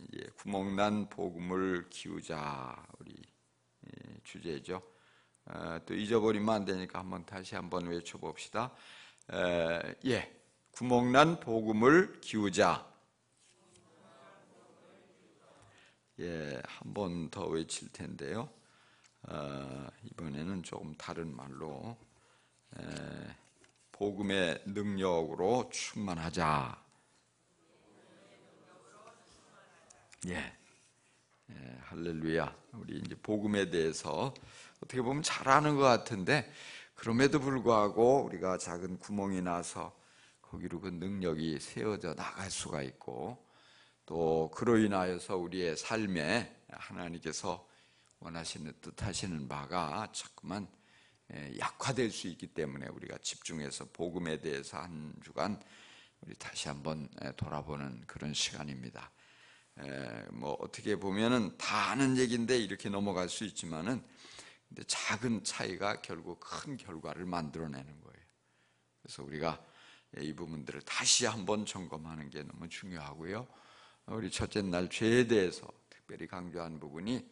이제 구멍난 복음을 키우자 우리 주제죠. 또 잊어버리면 안 되니까 다시 한번 외쳐봅시다. 구멍난 복음을 키우자. 한 번 더 외칠 텐데요. 이번에는 조금 다른 말로 복음의 능력으로 충만하자. 할렐루야. 우리 이제 복음에 대해서 어떻게 보면 잘 아는 것 같은데, 그럼에도 불구하고 우리가 작은 구멍이 나서 거기로 그 능력이 세워져 나갈 수가 있고, 또 그로 인하여서 우리의 삶에 하나님께서 원하시는 뜻하시는 바가 자꾸만 약화될 수 있기 때문에 우리가 집중해서 복음에 대해서 한 주간 우리 다시 한번 돌아보는 그런 시간입니다. 어떻게 보면은 다 아는 얘기인데 이렇게 넘어갈 수 있지만은, 근데 작은 차이가 결국 큰 결과를 만들어내는 거예요. 그래서 우리가 이 부분들을 다시 한번 점검하는 게 너무 중요하고요. 우리 첫째 날 죄에 대해서 특별히 강조한 부분이,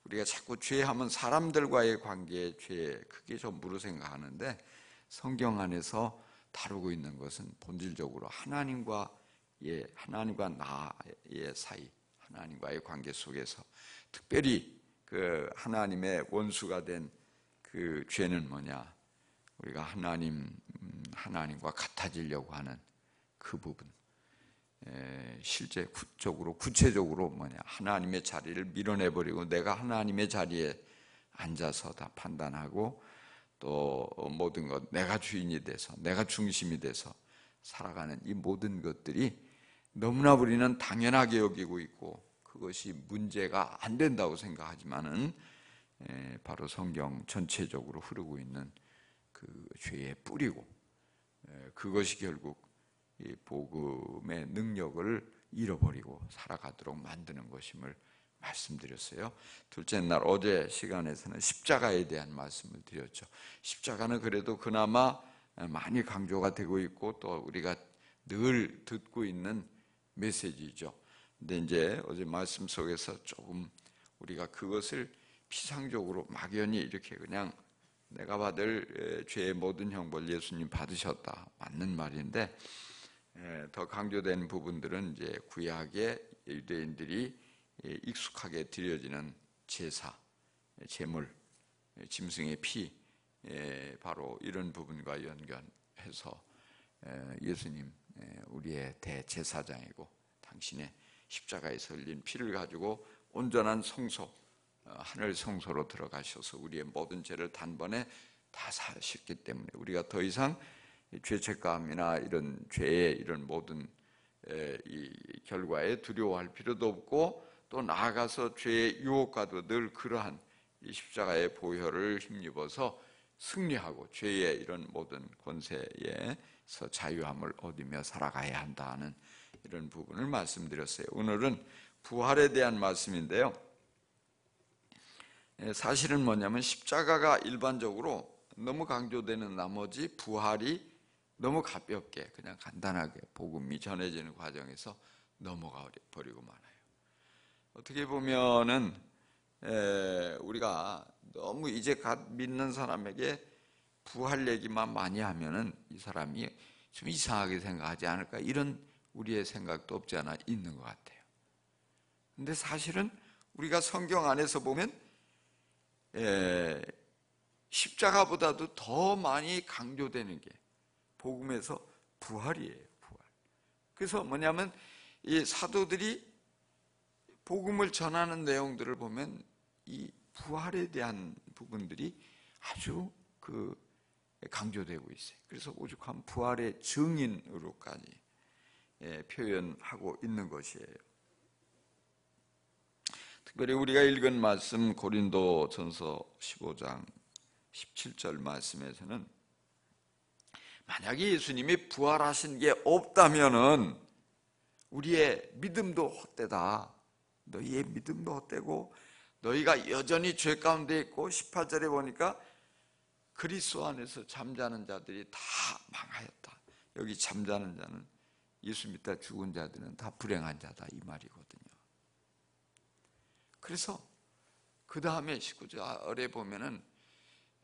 우리가 자꾸 죄하면 사람들과의 관계에 죄에 크게 전부로 생각하는데, 성경 안에서 다루고 있는 것은 본질적으로 하나님과 나의 사이, 하나님과의 관계 속에서 특별히 그 하나님의 원수가 된 그 죄는 뭐냐? 우리가 하나님과 같아지려고 하는 그 부분. 실제적으로 구체적으로 뭐냐? 하나님의 자리를 밀어내버리고 내가 하나님의 자리에 앉아서 다 판단하고, 또 모든 것 내가 주인이 돼서 내가 중심이 돼서 살아가는 이 모든 것들이 너무나 우리는 당연하게 여기고 있고, 그것이 문제가 안 된다고 생각하지만은 바로 성경 전체적으로 흐르고 있는 그 죄의 뿌리고, 그것이 결국 이 복음의 능력을 잃어버리고 살아가도록 만드는 것임을 말씀드렸어요. 둘째 날 어제 시간에서는 십자가에 대한 말씀을 드렸죠. 십자가는 그래도 그나마 많이 강조가 되고 있고, 또 우리가 늘 듣고 있는 메시지죠. 근데 이제 어제 말씀 속에서 조금 우리가 그것을 피상적으로 막연히 이렇게 그냥 내가 받을 죄의 모든 형벌 예수님 받으셨다, 맞는 말인데, 더 강조된 부분들은 이제 구약의 유대인들이 익숙하게 드려지는 제사, 제물, 짐승의 피, 바로 이런 부분과 연결해서 예수님 우리의 대제사장이고, 당신의 십자가에서 흘린 피를 가지고 온전한 성소, 하늘 성소로 들어가셔서 우리의 모든 죄를 단번에 다 사셨기 때문에 우리가 더 이상 죄책감이나 이런 죄의 이런 모든 이 결과에 두려워할 필요도 없고, 또 나아가서 죄의 유혹과도 늘 그러한 이 십자가의 보혈을 힘입어서 승리하고 죄의 이런 모든 권세에서 자유함을 얻으며 살아가야 한다는 이런 부분을 말씀드렸어요. 오늘은 부활에 대한 말씀인데요. 사실은 뭐냐면 십자가가 일반적으로 너무 강조되는 나머지 부활이 너무 가볍게 그냥 간단하게 복음이 전해지는 과정에서 넘어가 버리고 말아요. 어떻게 보면은 우리가 너무 이제 갓 믿는 사람에게 부활 얘기만 많이 하면은 이 사람이 좀 이상하게 생각하지 않을까, 이런 우리의 생각도 없지 않아 있는 것 같아요. 근데 사실은 우리가 성경 안에서 보면 십자가보다도 더 많이 강조되는 게 복음에서 부활이에요. 부활. 그래서 뭐냐면 이 사도들이 복음을 전하는 내용들을 보면 이 부활에 대한 부분들이 아주 강조되고 있어요. 그래서 오죽하면 부활의 증인으로까지 표현하고 있는 것이에요. 특별히 우리가 읽은 말씀 고린도전서 15장 17절 말씀에서는, 만약에 예수님이 부활하신 게 없다면은 우리의 믿음도 헛되다. 너희의 믿음도 헛되고 너희가 여전히 죄 가운데 있고, 18절에 보니까 그리스도 안에서 잠자는 자들이 다 망하였다. 여기 잠자는 자는 예수 믿다 죽은 자들은 다 불행한 자다 이 말이거든요. 그래서 그 다음에 19절에 보면은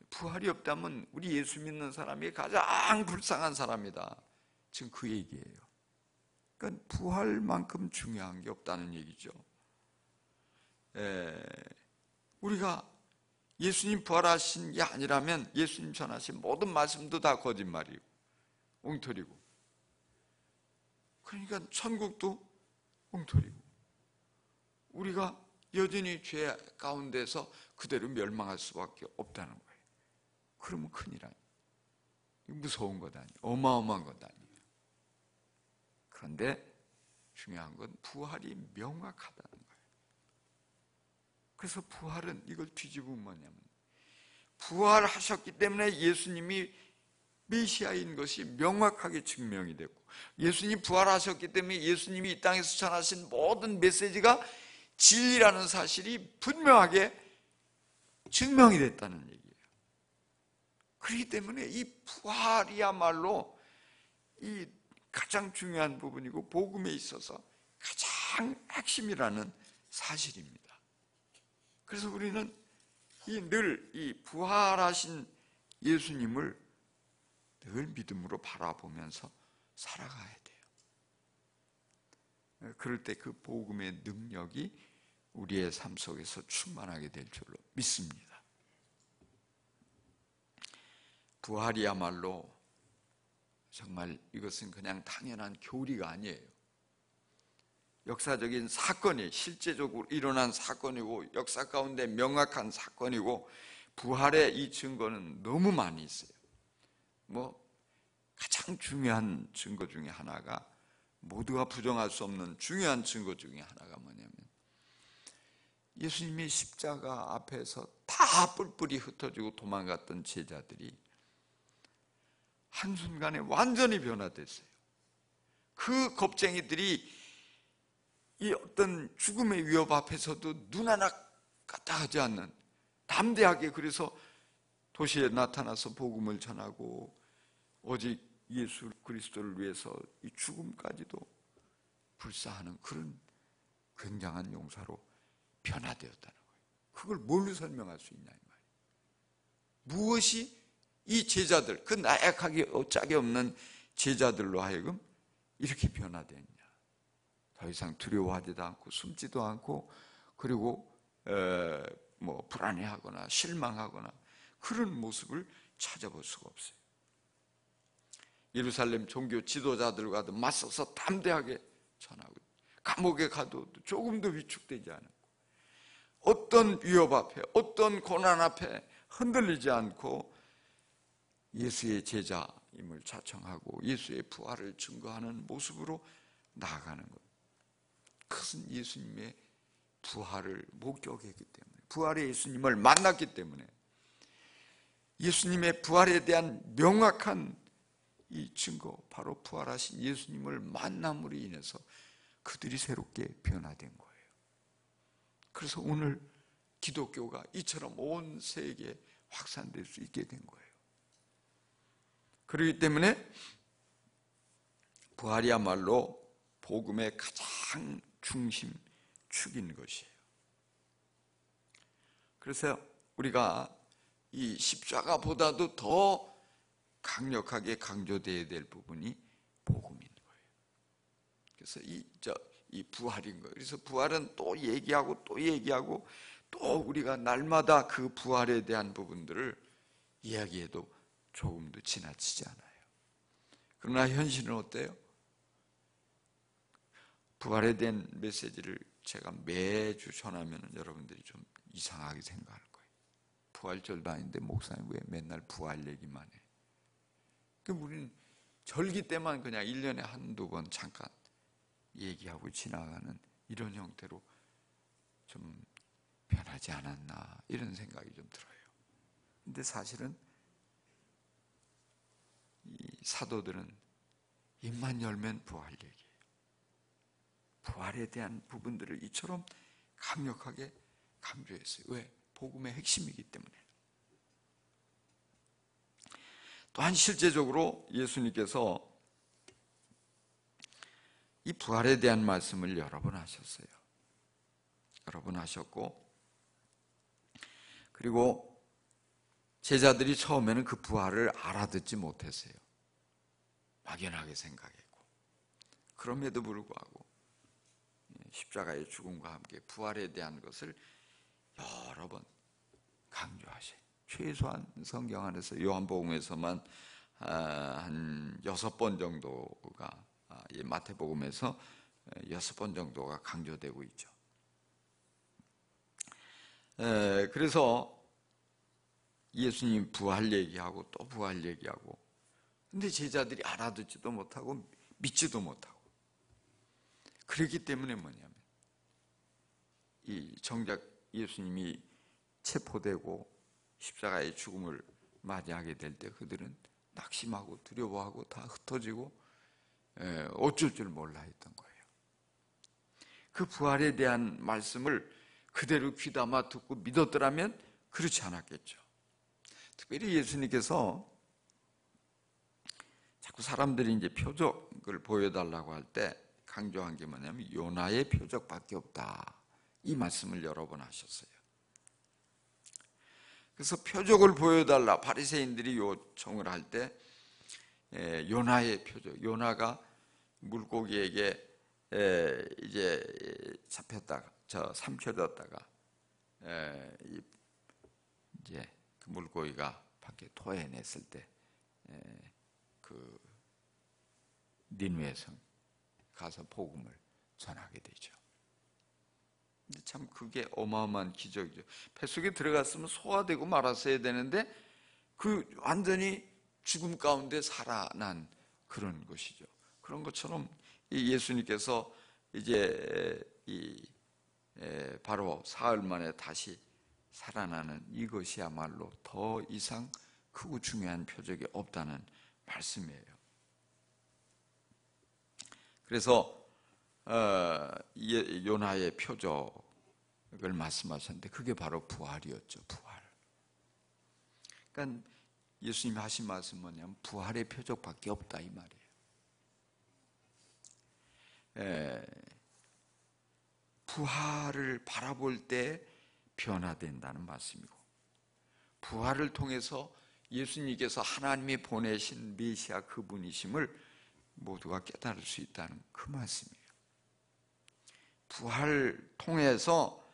부활이 없다면 우리 예수 믿는 사람이 가장 불쌍한 사람이다. 지금 그 얘기예요. 그러니까 부활만큼 중요한 게 없다는 얘기죠. 우리가 예수님 부활하신 게 아니라면 예수님 전하신 모든 말씀도 다 거짓말이고 엉터리고, 그러니까 천국도 엉터리고 우리가 여전히 죄 가운데서 그대로 멸망할 수밖에 없다는 거예요. 그러면 큰일 아니에요. 무서운 것 아니에요. 어마어마한 것 아니에요. 그런데 중요한 건 부활이 명확하다는 거예요. 그래서 부활은 이걸 뒤집으면 뭐냐면, 부활하셨기 때문에 예수님이 메시아인 것이 명확하게 증명이 됐고, 예수님 부활하셨기 때문에 예수님이 이 땅에서 전하신 모든 메시지가 진리라는 사실이 분명하게 증명이 됐다는 얘기예요. 그렇기 때문에 이 부활이야말로 이 가장 중요한 부분이고 복음에 있어서 가장 핵심이라는 사실입니다. 그래서 우리는 늘 이 부활하신 예수님을 늘 믿음으로 바라보면서 살아가야 돼요. 그럴 때 그 복음의 능력이 우리의 삶 속에서 충만하게 될 줄로 믿습니다. 부활이야말로 정말 이것은 그냥 당연한 교리가 아니에요. 역사적인 사건이 실제적으로 일어난 사건이고 역사 가운데 명확한 사건이고, 부활의 이 증거는 너무 많이 있어요. 가장 중요한 증거 중에 하나가, 모두가 부정할 수 없는 중요한 증거 중에 하나가 뭐냐면, 예수님이 십자가 앞에서 다 뿔뿔이 흩어지고 도망갔던 제자들이 한순간에 완전히 변화됐어요. 그 겁쟁이들이 이 어떤 죽음의 위협 앞에서도 눈 하나 까딱하지 않는, 담대하게 그래서 도시에 나타나서 복음을 전하고 오직 예수 그리스도를 위해서 이 죽음까지도 불사하는 그런 굉장한 용사로 변화되었다는 거예요. 그걸 뭘로 설명할 수 있냐 이 말이에요. 무엇이 이 제자들, 그 나약하게 짝이 없는 제자들로 하여금 이렇게 변화됐냐. 더 이상 두려워하지도 않고 숨지도 않고, 그리고 불안해하거나 실망하거나 그런 모습을 찾아볼 수가 없어요. 예루살렘 종교 지도자들과도 맞서서 담대하게 전하고, 감옥에 가도 조금도 위축되지 않았고, 어떤 위협 앞에, 어떤 고난 앞에 흔들리지 않고 예수의 제자임을 자청하고 예수의 부활을 증거하는 모습으로 나아가는 것. 그것은 예수님의 부활을 목격했기 때문에, 부활의 예수님을 만났기 때문에, 예수님의 부활에 대한 명확한 이 증거, 바로 부활하신 예수님을 만남으로 인해서 그들이 새롭게 변화된 거예요. 그래서 오늘 기독교가 이처럼 온 세계에 확산될 수 있게 된 거예요. 그렇기 때문에 부활이야말로 복음의 가장 중심축인 것이에요. 그래서 우리가 이 십자가보다도 더 강력하게 강조되어야 될 부분이 복음인 거예요. 그래서 이 부활인 거예요. 그래서 부활은 또 얘기하고 또 얘기하고 또 우리가 날마다 그 부활에 대한 부분들을 이야기해도 조금도 지나치지 않아요. 그러나 현실은 어때요? 부활에 대한 메시지를 제가 매주 전하면 여러분들이 좀 이상하게 생각할 거예요. 부활절도 아닌데 목사님 왜 맨날 부활 얘기만 해? 그럼 우리는 절기 때만 그냥 1년에 한두 번 잠깐 얘기하고 지나가는 이런 형태로 좀 변하지 않았나, 이런 생각이 좀 들어요. 근데 사실은 이 사도들은 입만 열면 부활 얘기예요. 부활에 대한 부분들을 이처럼 강력하게 강조했어요. 왜? 복음의 핵심이기 때문에. 또한 실제적으로 예수님께서 이 부활에 대한 말씀을 여러 번 하셨어요. 여러 번 하셨고, 그리고 제자들이 처음에는 그 부활을 알아듣지 못했어요. 막연하게 생각했고, 그럼에도 불구하고 십자가의 죽음과 함께 부활에 대한 것을 여러 번 강조하셔요. 최소한 성경 안에서 요한복음에서만 한 6번 정도가, 마태복음에서 6번 정도가 강조되고 있죠. 그래서 예수님 부활 얘기하고 또 부활 얘기하고, 근데 제자들이 알아듣지도 못하고 믿지도 못하고, 그렇기 때문에 뭐냐면 이 정작 예수님이 체포되고 십자가의 죽음을 맞이하게 될 때 그들은 낙심하고 두려워하고 다 흩어지고 어쩔 줄 몰라 했던 거예요. 그 부활에 대한 말씀을 그대로 귀담아 듣고 믿었더라면 그렇지 않았겠죠. 특별히 예수님께서 자꾸 사람들이 이제 표적을 보여달라고 할 때 강조한 게 뭐냐면 요나의 표적밖에 없다, 이 말씀을 여러 번 하셨어요. 그래서 표적을 보여달라 바리새인들이 요청을 할 때 요나의 표적, 요나가 물고기에게 이제 잡혔다가 삼켜졌다가 이제 그 물고기가 밖에 토해냈을 때 그 니느웨 성 가서 복음을 전하게 되죠. 근데 참 그게 어마어마한 기적이죠. 뱃속에 들어갔으면 소화되고 말았어야 되는데 그 완전히 죽음 가운데 살아난 그런 것이죠. 그런 것처럼 이 예수님께서 이제 바로 사흘 만에 다시 살아나는 이것이야말로 더 이상 크고 중요한 표적이 없다는 말씀이에요. 그래서 요나의 표적을 말씀하셨는데 그게 바로 부활이었죠. 부활. 그러니까 예수님이 하신 말씀은 뭐냐면 부활의 표적밖에 없다, 이 말이에요. 부활을 바라볼 때 변화된다는 말씀이고, 부활을 통해서 예수님께서 하나님이 보내신 메시아 그분이심을 모두가 깨달을 수 있다는 그 말씀이에요. 부활을 통해서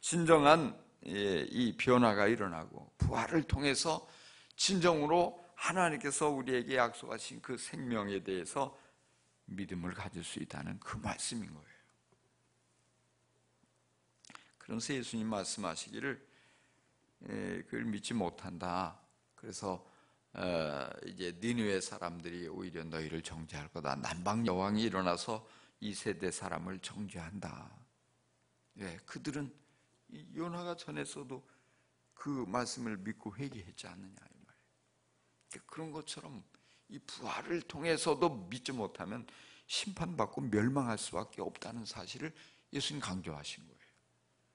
진정한 이 변화가 일어나고, 부활을 통해서 진정으로 하나님께서 우리에게 약속하신 그 생명에 대해서 믿음을 가질 수 있다는 그 말씀인 거예요. 그래서 예수님 말씀하시기를 그걸 믿지 못한다. 그래서 이제 니느웨 사람들이 오히려 너희를 정죄할 거다. 남방 여왕이 일어나서 이 세대 사람을 정죄한다. 그들은 요나가 전했어도 그 말씀을 믿고 회개했지 않느냐, 이 말이에요. 그런 것처럼 이 부활을 통해서도 믿지 못하면 심판받고 멸망할 수밖에 없다는 사실을 예수님 강조하신 거예요.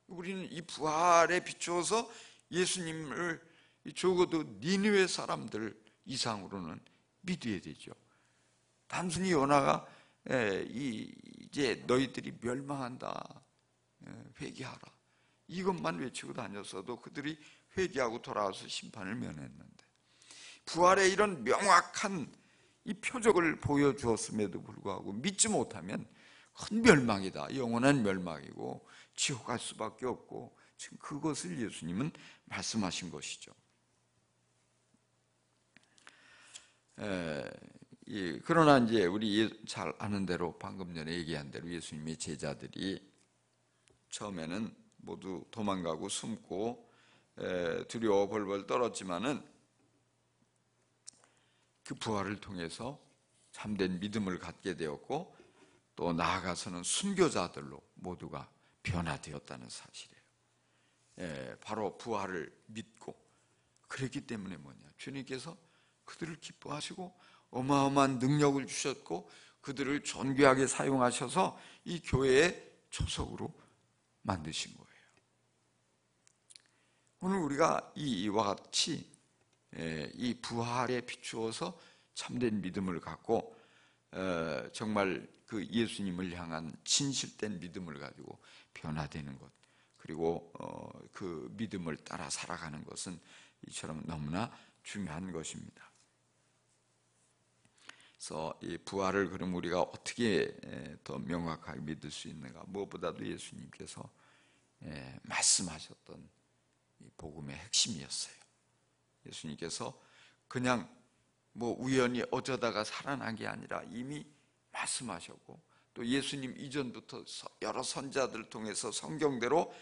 우리는 이 부활에 비추어서 예수님을 적어도 니느웨 사람들 이상으로는 믿어야 되죠. 단순히 요나가 이제 너희들이 멸망한다, 회개하라, 이것만 외치고 다녔어도 그들이 회개하고 돌아와서 심판을 면했는데, 부활의 이런 명확한 이 표적을 보여주었음에도 불구하고 믿지 못하면 큰 멸망이다, 영원한 멸망이고 지옥 갈 수밖에 없고, 지금 그것을 예수님은 말씀하신 것이죠. 그러나 이제 우리 잘 아는 대로, 방금 전에 얘기한 대로 예수님의 제자들이 처음에는 모두 도망가고 숨고 두려워 벌벌 떨었지만은 그 부활을 통해서 참된 믿음을 갖게 되었고, 또 나아가서는 순교자들로 모두가 변화되었다는 사실이에요. 바로 부활을 믿고, 그랬기 때문에 뭐냐, 주님께서 그들을 기뻐하시고 어마어마한 능력을 주셨고 그들을 존귀하게 사용하셔서 이 교회의 초석으로 만드신 거예요. 오늘 우리가 이와 같이 이 부활에 비추어서 참된 믿음을 갖고 정말 그 예수님을 향한 진실된 믿음을 가지고 변화되는 것, 그리고 그 믿음을 따라 살아가는 것은 이처럼 너무나 중요한 것입니다. 그래서 이 부활을 그럼 우리가 어떻게 더 명확하게 믿을 수 있는가? 무엇보다도 예수님께서 말씀하셨던 이 복음의 핵심이었어요. 예수님께서 그냥 뭐 우연히 어쩌다가 살아난 게 아니라 이미 말씀하셨고, 또 예수님 이전부터 여러 선자들을 통해서 성경대로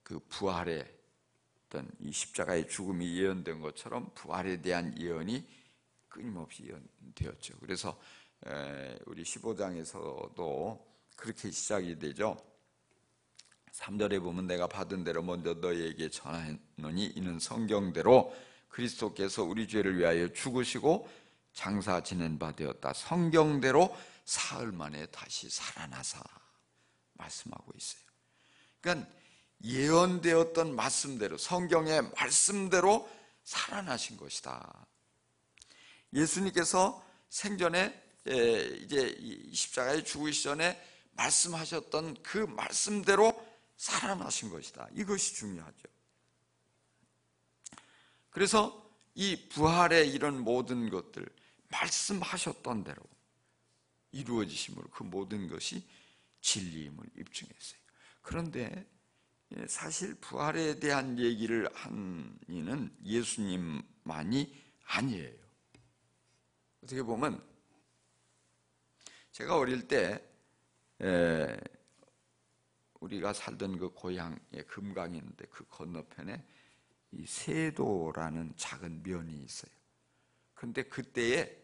그 부활의 어떤 이 십자가의 죽음이 예언된 것처럼 부활에 대한 예언이 끊임없이 예언되었죠. 그래서 우리 15장에서도 그렇게 시작이 되죠. 3절에 보면 내가 받은 대로 먼저 너희에게 전하노니 이는 성경대로 그리스도께서 우리 죄를 위하여 죽으시고 장사 지낸 바 되었다. 성경대로 사흘 만에 다시 살아나사 말씀하고 있어요. 그러니까 예언되었던 말씀대로, 성경의 말씀대로 살아나신 것이다. 예수님께서 생전에 이제 십자가에 죽으시기 전에 말씀하셨던 그 말씀대로 살아나신 것이다. 이것이 중요하죠. 그래서 이 부활의 이런 모든 것들, 말씀하셨던 대로 이루어지심으로 그 모든 것이 진리임을 입증했어요. 그런데 사실 부활에 대한 얘기를 한 이는 예수님만이 아니에요. 어떻게 보면 제가 어릴 때 우리가 살던 그 고향에 금강이 있는데 그 건너편에 이 세도라는 작은 면이 있어요. 그런데 그때에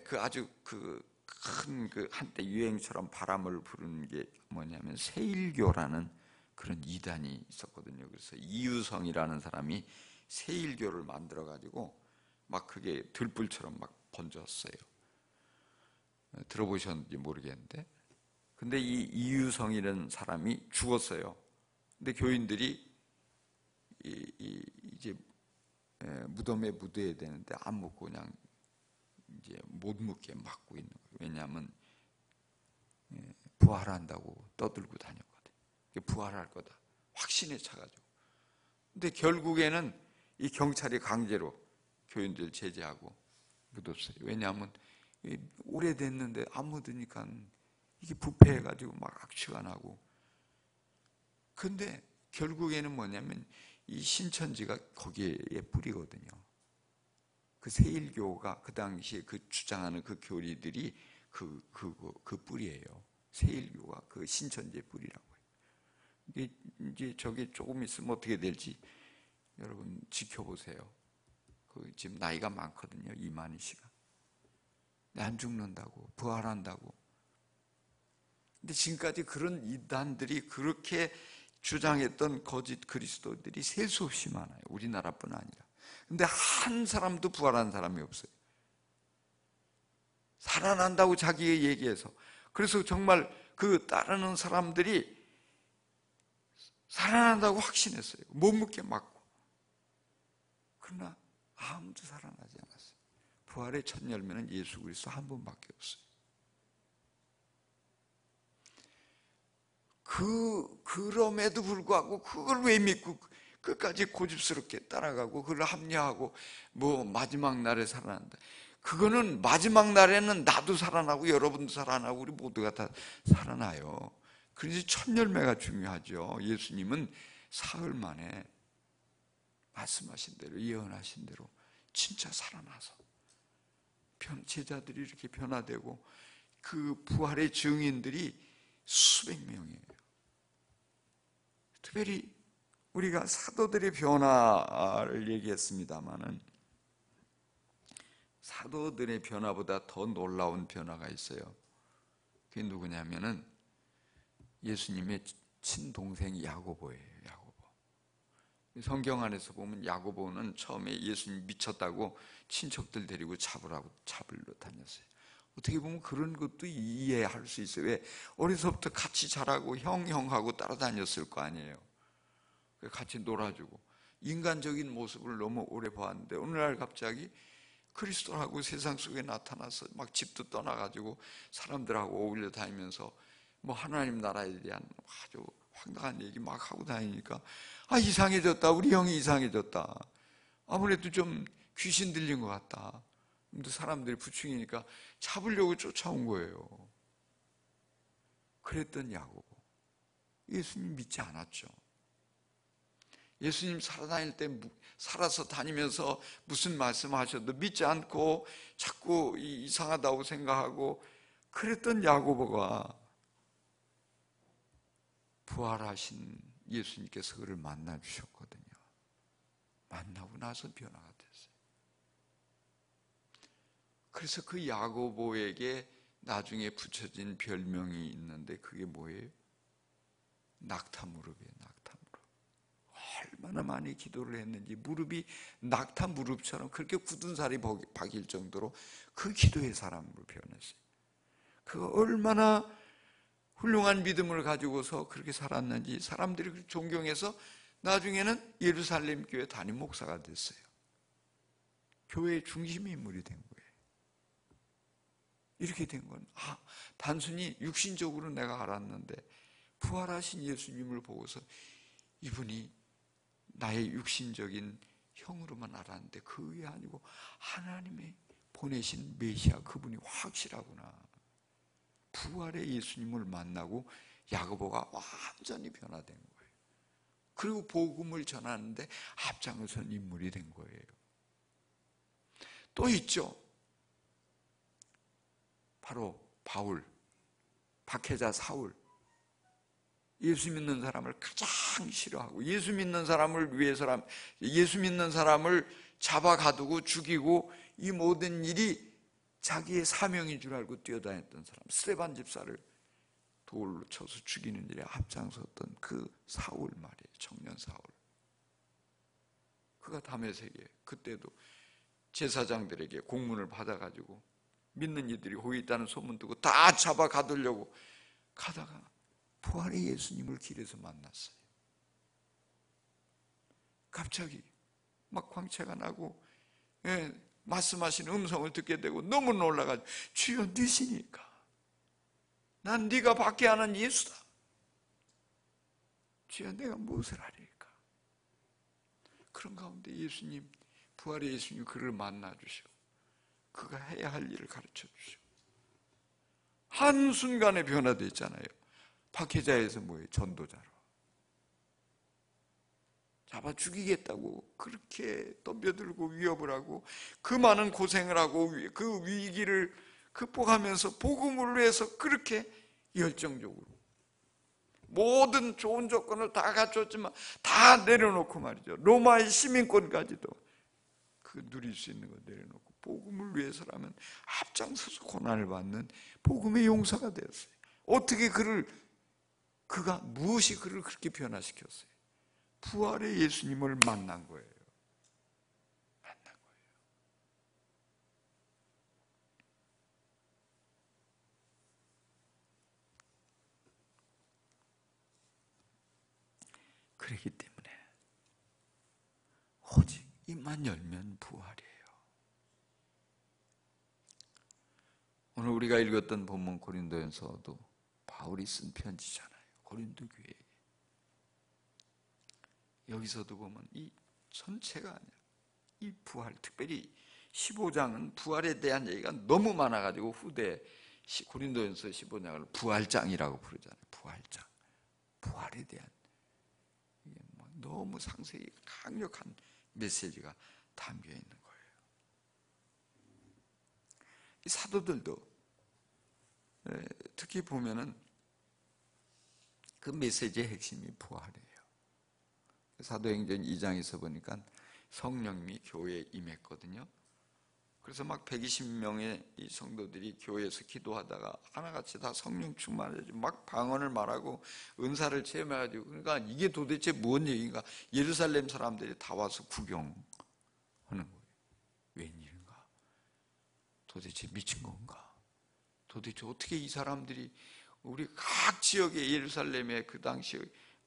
그 아주 그 큰 그 한때 유행처럼 바람을 부르는 게 뭐냐면 세일교라는 그런 이단이 있었거든요. 그래서 이유성이라는 사람이 세일교를 만들어 가지고 막 그게 들불처럼 막 번졌어요. 들어보셨는지 모르겠는데, 근데 이 이유성이라는 사람이 죽었어요. 근데 교인들이 이제 무덤에 묻어야 되는데 안 묻고 그냥 이제 못 묻게 막고 있는 거예요. 왜냐하면 부활한다고 떠들고 다녔거든. 부활할 거다 확신에 차가지고. 근데 결국에는 이 경찰이 강제로 교인들 제재하고 묻었어요. 왜냐하면 오래됐는데 안 묻으니까 이게 부패해가지고 막 악취가 나고. 근데 결국에는 뭐냐면 이 신천지가 거기에 뿌리거든요. 그 세일교가 그 당시에 그 주장하는 그 교리들이 그 뿌리예요. 세일교가 그 신천지의 뿌리라고 해요. 이제 저게 조금 있으면 어떻게 될지 여러분 지켜보세요. 지금 나이가 많거든요. 이만희 씨가. 안 죽는다고, 부활한다고. 근데 지금까지 그런 이단들이 그렇게 주장했던 거짓 그리스도들이 셀 수 없이 많아요. 우리나라뿐 아니라. 근데 한 사람도 부활한 사람이 없어요. 살아난다고 자기가 얘기해서. 그래서 정말 그 따르는 사람들이 살아난다고 확신했어요. 못 묻게 막고. 그러나 아무도 살아나지 않았어요. 부활의 첫 열매는 예수 그리스도 한 분밖에 없어요. 그럼에도 불구하고 그걸 왜 믿고 끝까지 고집스럽게 따라가고 그걸 합리화하고 뭐 마지막 날에 살아난다. 그거는 마지막 날에는 나도 살아나고 여러분도 살아나고 우리 모두가 다 살아나요. 그래서 첫 열매가 중요하죠. 예수님은 사흘 만에 말씀하신 대로 예언하신 대로 진짜 살아나서 제자들이 이렇게 변화되고 그 부활의 증인들이 수백 명이에요. 특별히 우리가 사도들의 변화를 얘기했습니다마는 사도들의 변화보다 더 놀라운 변화가 있어요. 그게 누구냐면은 예수님의 친동생 야고보예요. 야고보. 성경 안에서 보면 야고보는 처음에 예수님 미쳤다고 친척들 데리고 잡으러 다녔어요. 어떻게 보면 그런 것도 이해할 수 있어요. 왜? 어려서부터 같이 자라고 형하고 따라다녔을 거 아니에요. 같이 놀아주고 인간적인 모습을 너무 오래 보았는데 어느 날 갑자기 그리스도라고 세상 속에 나타나서 막 집도 떠나가지고 사람들하고 어울려 다니면서 뭐 하나님 나라에 대한 아주 황당한 얘기 막 하고 다니니까 이상해졌다, 우리 형이 이상해졌다, 아무래도 좀 귀신 들린 것 같다. 근데 사람들이 부추기니까 잡으려고 쫓아온 거예요. 그랬던 야고보, 예수님 믿지 않았죠. 예수님 살아다닐 때, 살아서 다니면서 무슨 말씀하셔도 믿지 않고 자꾸 이상하다고 생각하고 그랬던 야고보가 부활하신 예수님께서 그를 만나 주셨거든요. 만나고 나서 변화가 됐어요. 그래서 그 야고보에게 나중에 붙여진 별명이 있는데 그게 뭐예요? 낙타무릎이에요. 낙타무릎. 얼마나 많이 기도를 했는지 무릎이 낙타 무릎처럼 그렇게 굳은 살이 박일 정도로 그 기도의 사람으로 변했어요. 그가 얼마나 훌륭한 믿음을 가지고서 그렇게 살았는지 사람들이 존경해서 나중에는 예루살렘 교회 담임 목사가 됐어요. 교회의 중심 인물이 된 거예요. 이렇게 된 건 단순히 육신적으로 내가 알았는데 부활하신 예수님을 보고서 이분이 나의 육신적인 형으로만 알았는데 그게 아니고 하나님의 보내신 메시아, 그분이 확실하구나. 부활의 예수님을 만나고 야고보가 완전히 변화된 거예요. 그리고 복음을 전하는데 앞장선 인물이 된 거예요. 또 있죠. 바로 바울, 박해자 사울. 예수 믿는 사람을 가장 싫어하고 예수 믿는 사람을 위해서라면 예수 믿는 사람을 잡아 가두고 죽이고 이 모든 일이 자기의 사명인 줄 알고 뛰어다녔던 사람, 스데반 집사를 돌로 쳐서 죽이는 일에 앞장섰던 그 사울 말이에요. 청년 사울. 그가 다메섹에 그때도 제사장들에게 공문을 받아가지고 믿는 이들이 거기 있다는 소문 듣고 다 잡아 가두려고 가다가 부활의 예수님을 길에서 만났어요. 갑자기 막 광채가 나고 말씀하시는 음성을 듣게 되고 너무 놀라가지고 주여 누시니까 난 네가 받게 하는 예수다. 주여 내가 무엇을 하리까. 그런 가운데 예수님, 부활의 예수님 그를 만나 주시고 그가 해야 할 일을 가르쳐 주시고 한순간에 변화됐잖아요. 박해자에서 뭐예요? 전도자로 잡아 죽이겠다고 그렇게 덤벼들고 위협을 하고 그 많은 고생을 하고 그 위기를 극복하면서 복음을 위해서 그렇게 열정적으로 모든 좋은 조건을 다 갖췄지만 다 내려놓고 말이죠. 로마의 시민권까지도 그 누릴 수 있는 거 내려놓고 복음을 위해서라면 앞장서서 고난을 받는 복음의 용사가 되었어요. 어떻게 그가 무엇이 그를 그렇게 변화시켰어요? 부활의 예수님을 만난 거예요. 만난 거예요. 그렇기 때문에 오직 입만 열면 부활이에요. 오늘 우리가 읽었던 본문 고린도전서도 바울이 쓴 편지잖아요. 고린도 교회에. 여기서도 보면 이 전체가 아니라 이 부활, 특별히 15장은 부활에 대한 얘기가 너무 많아가지고 후대 고린도전서 15장을 부활장이라고 부르잖아요. 부활장. 부활에 대한 너무 상세히 강력한 메시지가 담겨 있는 거예요. 이 사도들도 특히 보면은 그 메시지의 핵심이 부활이에요. 사도행전 2장에서 보니까 성령님이 교회에 임했거든요. 그래서 막 120명의 이 성도들이 교회에서 기도하다가 하나같이 다 성령 충만해지고 막 방언을 말하고 은사를 체험해가지고, 그러니까 이게 도대체 무슨 얘기인가? 예루살렘 사람들이 다 와서 구경하는 거예요. 웬일인가? 도대체 미친 건가? 도대체 어떻게 이 사람들이 우리 각 지역의 예루살렘에 그 당시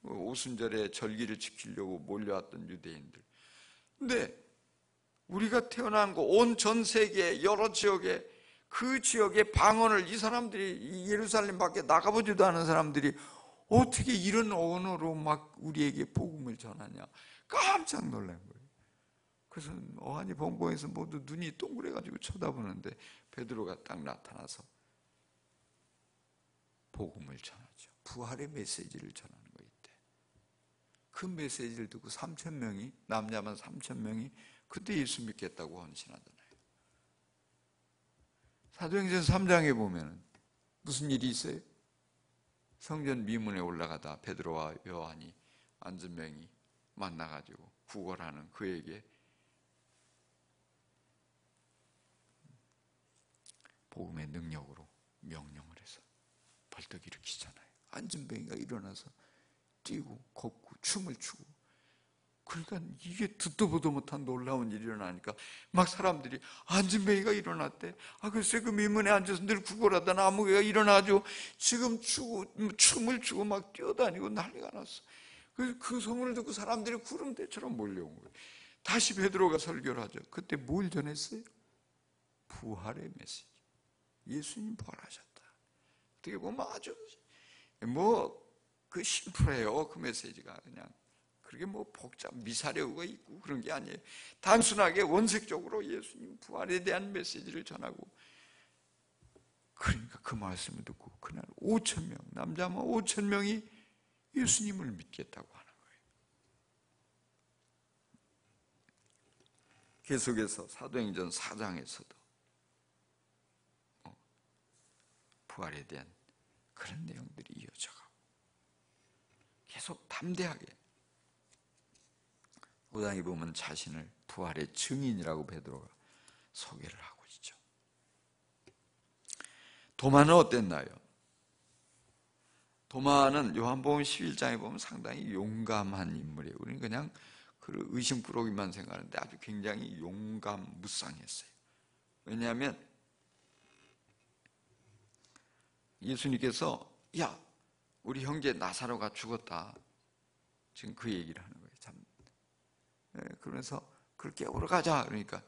오순절에 절기를 지키려고 몰려왔던 유대인들, 근데 우리가 태어난 곳, 온 전 세계 여러 지역에 그 지역의 방언을 이 사람들이 예루살렘 밖에 나가보지도 않은 사람들이 어떻게 이런 언어로 막 우리에게 복음을 전하냐 깜짝 놀란 거예요. 그래서 어안이 벙벙해서 모두 눈이 동그래가지고 쳐다보는데 베드로가 딱 나타나서 복음을 전하죠. 부활의 메시지를 전하는 거 이때. 그 메시지를 듣고 3,000명이 남자만 3,000명이 그때 예수 믿겠다고 헌신하잖아요. 사도행전 3장에 보면 무슨 일이 있어요? 성전 미문에 올라가다 베드로와 요한이 안전병이 만나가지고 구걸하는 그에게 복음의 능력으로 명령을 해서 벌떡 일으키잖아요. 안전병이가 일어나서 뛰고 걷고 춤을 추고, 그러니까 이게 듣도 보도 못한 놀라운 일이 일어나니까 막 사람들이 안전뱅이가 일어났대. 글쎄 그 민문에 앉아서 늘 구걸하던 아무개가 일어나가지고 지금 춤을 추고 막 뛰어다니고 난리가 났어. 그래서 그 소문을 듣고 사람들이 구름대처럼 몰려온 거예요. 다시 베드로가 설교를 하죠. 그때 뭘 전했어요? 부활의 메시지. 예수님 부활하셨다. 어떻게 보면 아주 그 심플해요. 그 메시지가 그냥 그게 복잡 미사려가 있고 그런 게 아니에요. 단순하게 원색적으로 예수님 부활에 대한 메시지를 전하고, 그러니까 그 말씀을 듣고 그날 5,000명, 남자만 5,000명이 예수님을 믿겠다고 하는 거예요. 계속해서 사도행전 4장에서도 부활에 대한 그런 내용들이 이어져가고 계속 담대하게 5장에 보면 자신을 부활의 증인이라고 베드로가 소개를 하고 있죠. 도마는 어땠나요? 도마는 요한복음 11장에 보면 상당히 용감한 인물이에요. 우리는 그냥 그 의심꾸러기만 생각하는데 아주 굉장히 용감무쌍했어요. 왜냐하면 예수님께서 야, 우리 형제 나사로가 죽었다. 지금 그 얘기를 하는 거예요. 참. 그러면서 그걸 깨우러 가자. 그러니까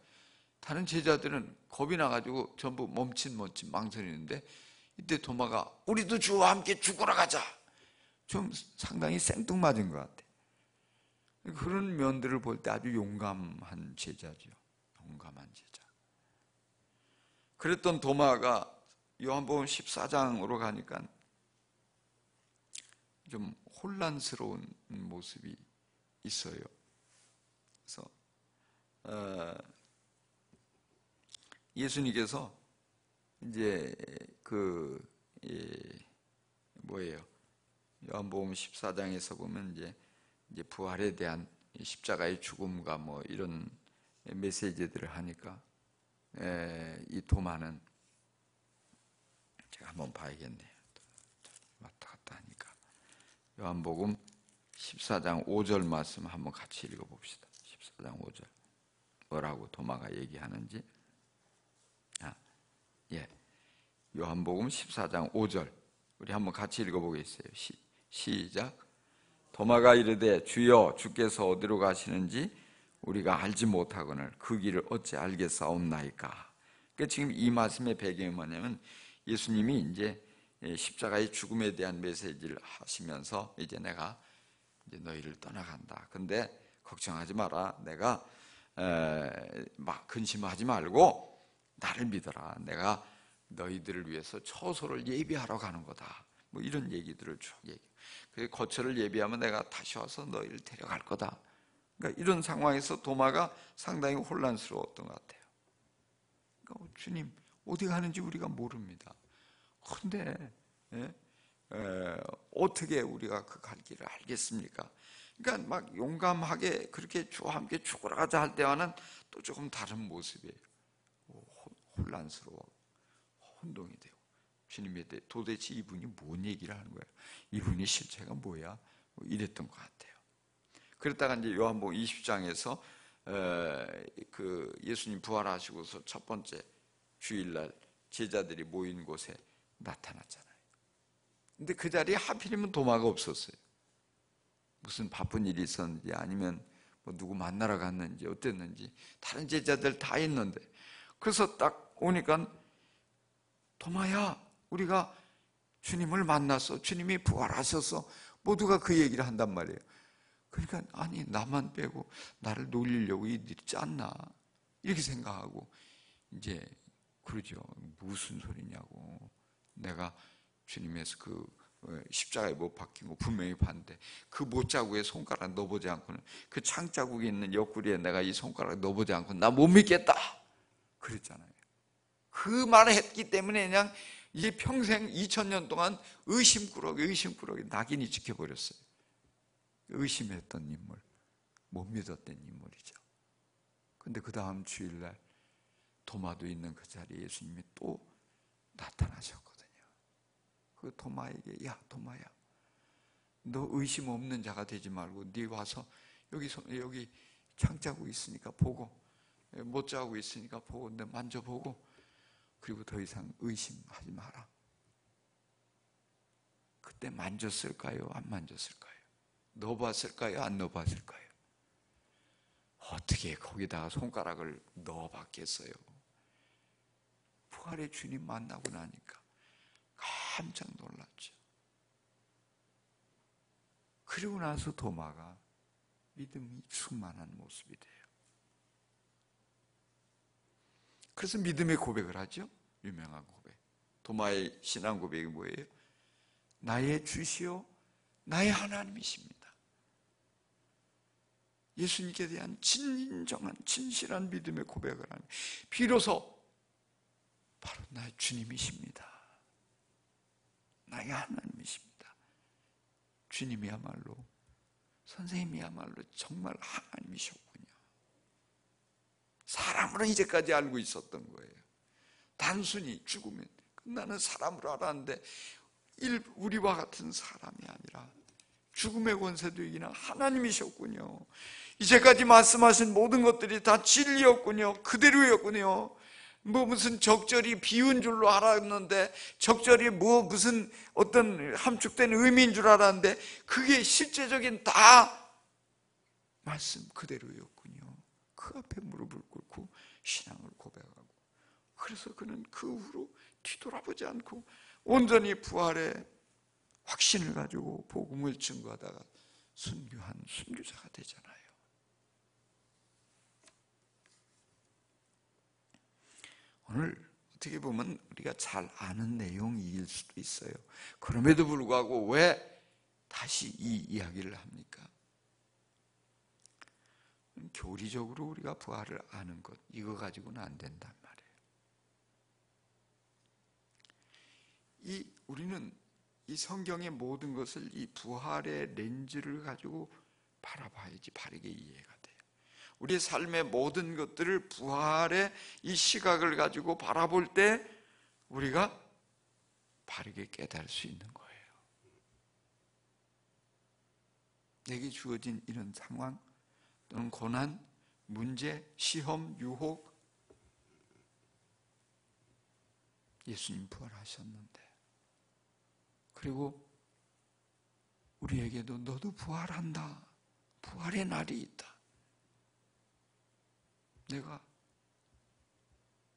다른 제자들은 겁이 나가지고 전부 멈칫 망설이는데 이때 도마가 우리도 주와 함께 죽으러 가자. 좀 상당히 생뚱맞은 것 같아. 그런 면들을 볼 때 아주 용감한 제자죠. 용감한 제자. 그랬던 도마가 요한복음 14장으로 가니까 좀 혼란스러운 모습이 있어요. 그래서 예수님께서 이제 요한복음 14장에서 보면 이제 부활에 대한 십자가의 죽음과 이런 메시지들을 하니까 이 도마는 제가 한번 봐야겠네요. 왔다 갔다 하니까 요한복음 14장 5절 말씀 한번 같이 읽어봅시다. 14장 5절 뭐라고 도마가 얘기하는지. 요한복음 14장 5절 우리 한번 같이 읽어보겠어요. 시작. 도마가 이르되 주여 주께서 어디로 가시는지 우리가 알지 못하거늘 그 길을 어찌 알겠사옵나이까. 그러니까 지금 이 말씀의 배경이 뭐냐면 예수님이 이제 십자가의 죽음에 대한 메시지를 하시면서 이제 내가 이제 너희를 떠나간다. 근데 걱정하지 마라. 내가 막 근심하지 말고 나를 믿어라. 내가 너희들을 위해서 처소를 예비하러 가는 거다. 이런 얘기들을 쭉 얘기해요. 그 거처를 예비하면 내가 다시 와서 너희를 데려갈 거다. 그러니까 이런 상황에서 도마가 상당히 혼란스러웠던 것 같아요. 그러니까 주님 어디 가는지 우리가 모릅니다. 그런데 어떻게 우리가 그 갈 길을 알겠습니까? 그러니까 막 용감하게 그렇게 주와 함께 죽으러 가자 할 때와는 또 조금 다른 모습이에요. 혼란스러워, 혼동이 되고 주님에 대해 도대체 이분이 뭔 얘기를 하는 거예요? 이분이 실체가 뭐야? 이랬던 것 같아요. 그랬다가 이제 요한복음 20장에서 그 예수님 부활하시고서 첫 번째 주일날 제자들이 모인 곳에 나타났잖아요. 근데 그 자리에 하필이면 도마가 없었어요. 무슨 바쁜 일이 있었는지 아니면 뭐 누구 만나러 갔는지 어땠는지 다른 제자들 다 있는데, 그래서 딱 오니까 도마야, 우리가 주님을 만났어, 주님이 부활하셔서, 모두가 그 얘기를 한단 말이에요. 그러니까 아니 나만 빼고 나를 놀리려고 이들이 짰나 이렇게 생각하고 이제 그러죠. 무슨 소리냐고, 내가 주님에서 그 십자가에 못 박힌 거 분명히 봤는데 그 못자국에 손가락 넣어보지 않고는, 그 창자국이 있는 옆구리에 내가 이 손가락 넣어보지 않고는 나 못 믿겠다 그랬잖아요. 그 말을 했기 때문에 그냥 이 평생 2000년 동안 의심꾸러기 낙인이 찍혀버렸어요. 의심했던 인물, 못 믿었던 인물이죠. 근데 그 다음 주일날 도마도 있는 그 자리에 예수님이 또 나타나셨거든요. 그 도마에게, 야 도마야, 너 의심 없는 자가 되지 말고 네 와서 여기 창자국 있으니까 보고, 못자국 있으니까 보고, 너 만져보고, 그리고 더 이상 의심하지 마라. 그때 만졌을까요? 안 만졌을까요? 넣어봤을까요? 안 넣어봤을까요? 어떻게 거기다가 손가락을 넣어봤겠어요? 부활의 주님 만나고 나니까 깜짝 놀랐죠. 그리고 나서 도마가 믿음이 충만한 모습이 돼요. 그래서 믿음의 고백을 하죠. 유명한 고백. 도마의 신앙 고백이 뭐예요? 나의 주시오, 나의 하나님이십니다. 예수님께 대한 진정한 진실한 믿음의 고백을 하는, 비로소 바로 나의 주님이십니다, 나의 하나님이십니다. 주님이야말로, 선생님이야말로 정말 하나님이셨군요. 사람으로 이제까지 알고 있었던 거예요. 단순히 죽으면 끝나는 사람으로 알았는데 우리와 같은 사람이 아니라 죽음의 권세도 이기는 하나님이셨군요. 이제까지 말씀하신 모든 것들이 다 진리였군요. 그대로였군요. 무슨 적절히 비운 줄로 알았는데, 적절히 무슨 어떤 함축된 의미인 줄 알았는데, 그게 실제적인 다 말씀 그대로였군요. 그 앞에 무릎을 꿇고 신앙을 고백하고, 그래서 그는 그 후로 뒤돌아보지 않고 온전히 부활의 확신을 가지고 복음을 증거하다가 순교한 순교자가 되잖아요. 오늘 어떻게 보면 우리가 잘 아는 내용일 수도 있어요. 그럼에도 불구하고 왜 다시 이 이야기를 합니까? 교리적으로 우리가 부활을 아는 것, 이거 가지고는 안 된단 말이에요. 우리는 이 성경의 모든 것을 이 부활의 렌즈를 가지고 바라봐야지 바르게 이해가 돼요. 우리의 삶의 모든 것들을 부활의 이 시각을 가지고 바라볼 때 우리가 바르게 깨달을 수 있는 거예요. 내게 주어진 이런 상황 또는 고난, 문제, 시험, 유혹, 예수님 부활하셨는데, 그리고 우리에게도 너도 부활한다, 부활의 날이 있다, 내가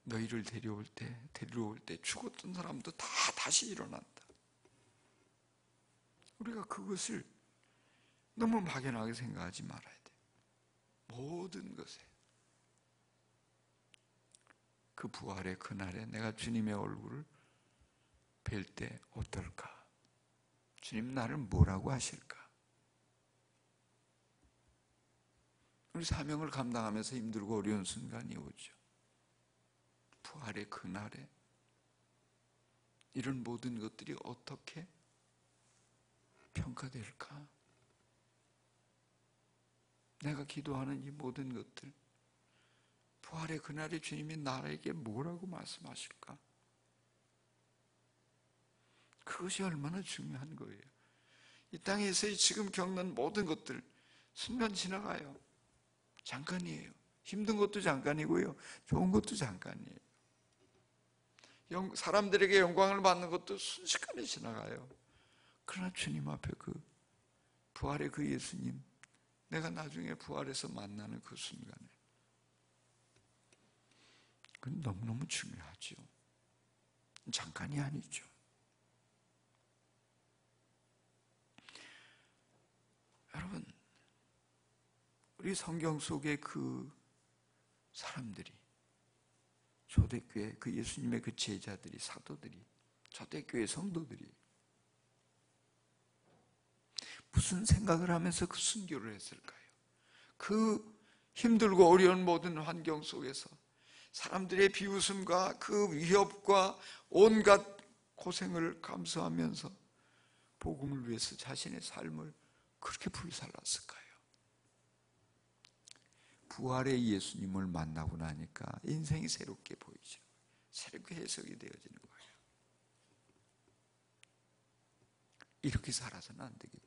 너희를 데려올 때 죽었던 사람도 다 다시 일어난다. 우리가 그것을 너무 막연하게 생각하지 말아야 돼. 모든 것에 그 부활의 그날에 내가 주님의 얼굴을 뵐 때 어떨까? 주님 나를 뭐라고 하실까? 우리 사명을 감당하면서 힘들고 어려운 순간이 오죠. 부활의 그날에 이런 모든 것들이 어떻게 평가될까? 내가 기도하는 이 모든 것들, 부활의 그날에 주님이 나에게 뭐라고 말씀하실까? 그것이 얼마나 중요한 거예요. 이 땅에서의 지금 겪는 모든 것들 순간 지나가요. 잠깐이에요. 힘든 것도 잠깐이고요, 좋은 것도 잠깐이에요. 사람들에게 영광을 받는 것도 순식간에 지나가요. 그러나 주님 앞에 그 부활의 그 예수님, 내가 나중에 부활해서 만나는 그 순간에, 그건 너무너무 중요하죠. 잠깐이 아니죠. 여러분, 우리 성경 속의 그 사람들이, 초대교회 그 예수님의 그 제자들이, 사도들이, 초대교회 성도들이 무슨 생각을 하면서 그 순교를 했을까요? 그 힘들고 어려운 모든 환경 속에서 사람들의 비웃음과 그 위협과 온갖 고생을 감수하면서 복음을 위해서 자신의 삶을 그렇게 불살랐을까요? 부활의 예수님을 만나고 나니까 인생이 새롭게 보이죠. 새롭게 해석이 되어지는 거예요. 이렇게 살아서는 안 되겠구나.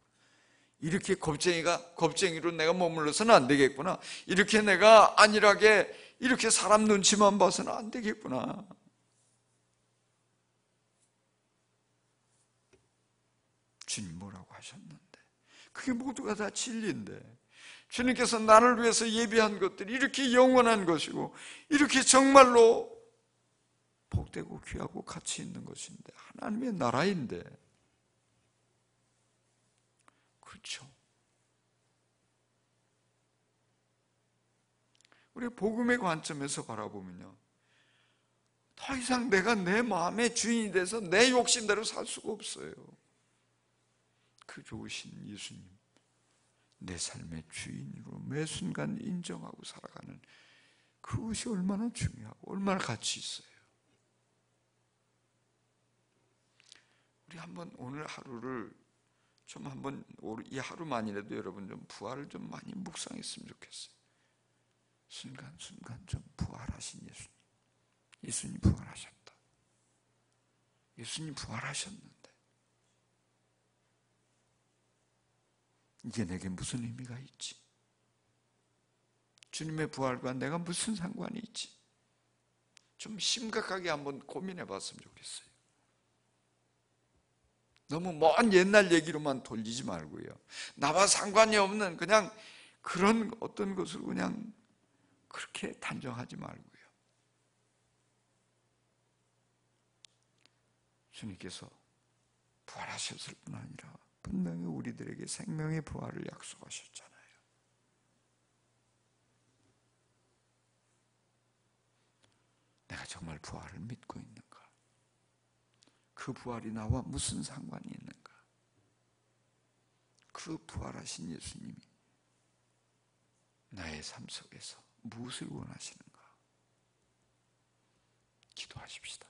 이렇게 겁쟁이로 내가 머물러서는 안 되겠구나. 이렇게 내가 안일하게 이렇게 사람 눈치만 봐서는 안 되겠구나. 주님 뭐라고 하셨는데, 그게 모두가 다 진리인데, 주님께서 나를 위해서 예비한 것들이 이렇게 영원한 것이고 이렇게 정말로 복되고 귀하고 가치 있는 것인데, 하나님의 나라인데, 그렇죠. 우리 복음의 관점에서 바라보면요, 더 이상 내가 내 마음의 주인이 돼서 내 욕심대로 살 수가 없어요. 그 좋으신 예수님, 내 삶의 주인으로 매 순간 인정하고 살아가는 그것이 얼마나 중요하고 얼마나 가치 있어요. 우리 한번 오늘 하루를 좀 한번, 이 하루만이라도 여러분 좀 부활을 좀 많이 묵상했으면 좋겠어요. 순간순간 좀 부활하신 예수님. 예수님 부활하셨다. 예수님 부활하셨는데 이게 내게 무슨 의미가 있지? 주님의 부활과 내가 무슨 상관이 있지? 좀 심각하게 한번 고민해 봤으면 좋겠어요. 너무 먼 옛날 얘기로만 돌리지 말고요, 나와 상관이 없는 그냥 그런 어떤 것을 그냥 그렇게 단정하지 말고요, 주님께서 부활하셨을 뿐 아니라 분명히 우리들에게 생명의 부활을 약속하셨잖아요. 내가 정말 부활을 믿고 있는가? 그 부활이 나와 무슨 상관이 있는가? 그 부활하신 예수님이 나의 삶 속에서 무엇을 원하시는가? 기도하십시다.